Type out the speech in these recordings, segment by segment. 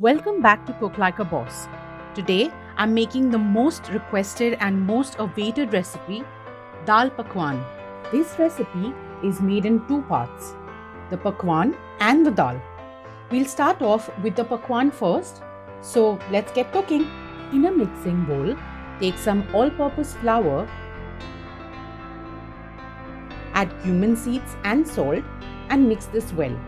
Welcome back to Cook Like a Boss. Today, I'm making the most requested and most awaited recipe, Dal Pakwan. This recipe is made in two parts, the Pakwan and the Dal. We'll start off with the Pakwan first, so let's get cooking. In a mixing bowl, take some all-purpose flour, add cumin seeds and salt and mix this well.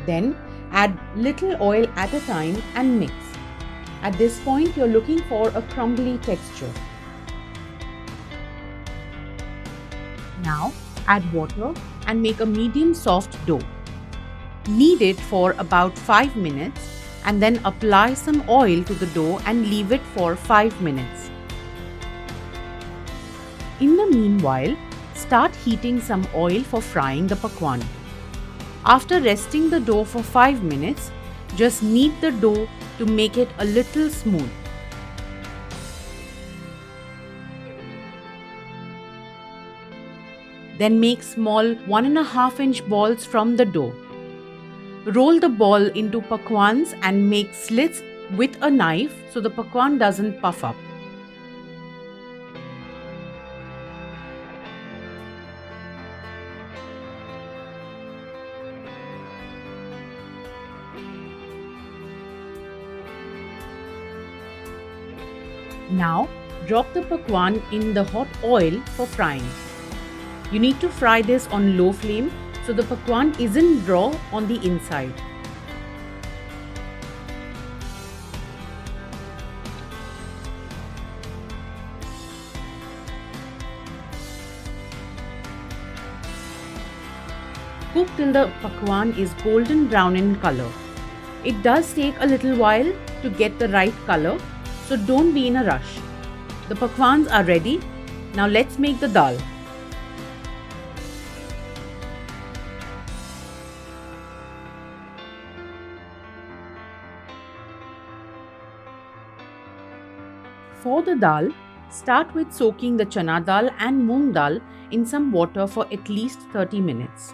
Then add little oil at a time and mix. At this point, you're looking for a crumbly texture. Now add water and make a medium soft dough. Knead it for about 5 minutes and then apply some oil to the dough and leave it for 5 minutes. In the meanwhile, start heating some oil for frying the pakwan. After resting the dough for 5 minutes, just knead the dough to make it a little smooth. Then make small 1.5-inch balls from the dough. Roll the ball into pakwans and make slits with a knife so the pakwan doesn't puff up. Now, drop the pakwan in the hot oil for frying. You need to fry this on low flame so the pakwan isn't raw on the inside. Cook till the pakwan is golden brown in color. It does take a little while to get the right color, so don't be in a rush. The pakwans are ready. Now let's make the dal. For the dal, start with soaking the chana dal and moong dal in some water for at least 30 minutes.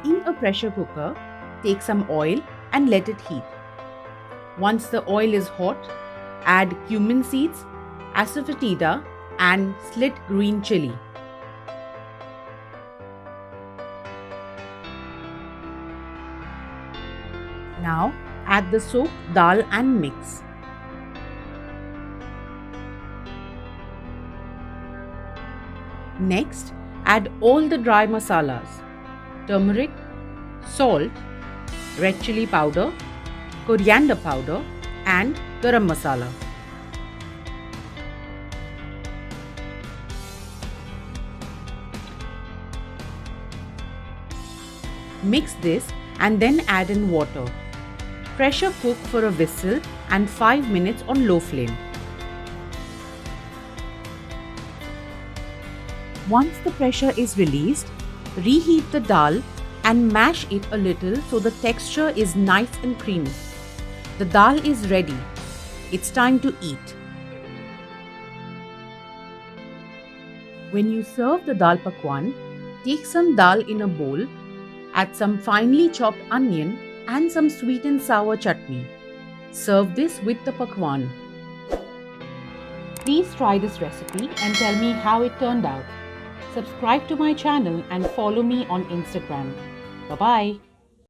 In a pressure cooker, take some oil and let it heat. Once the oil is hot, add cumin seeds, Asafoetida and Slit green chilli. Now add the soaked dal and mix. Next, add all the dry masalas: turmeric, salt, red chilli powder, coriander powder and garam masala. Mix this and then add in water. Pressure cook for a whistle and 5 minutes on low flame. Once the pressure is released, reheat the dal and mash it a little so the texture is nice and creamy. The dal is ready. It's time to eat. When you serve the dal pakwan, take some dal in a bowl, add some finely chopped onion and some sweet and sour chutney. Serve this with the pakwan. Please try this recipe and tell me how it turned out. Subscribe to my channel and follow me on Instagram. Bye-bye.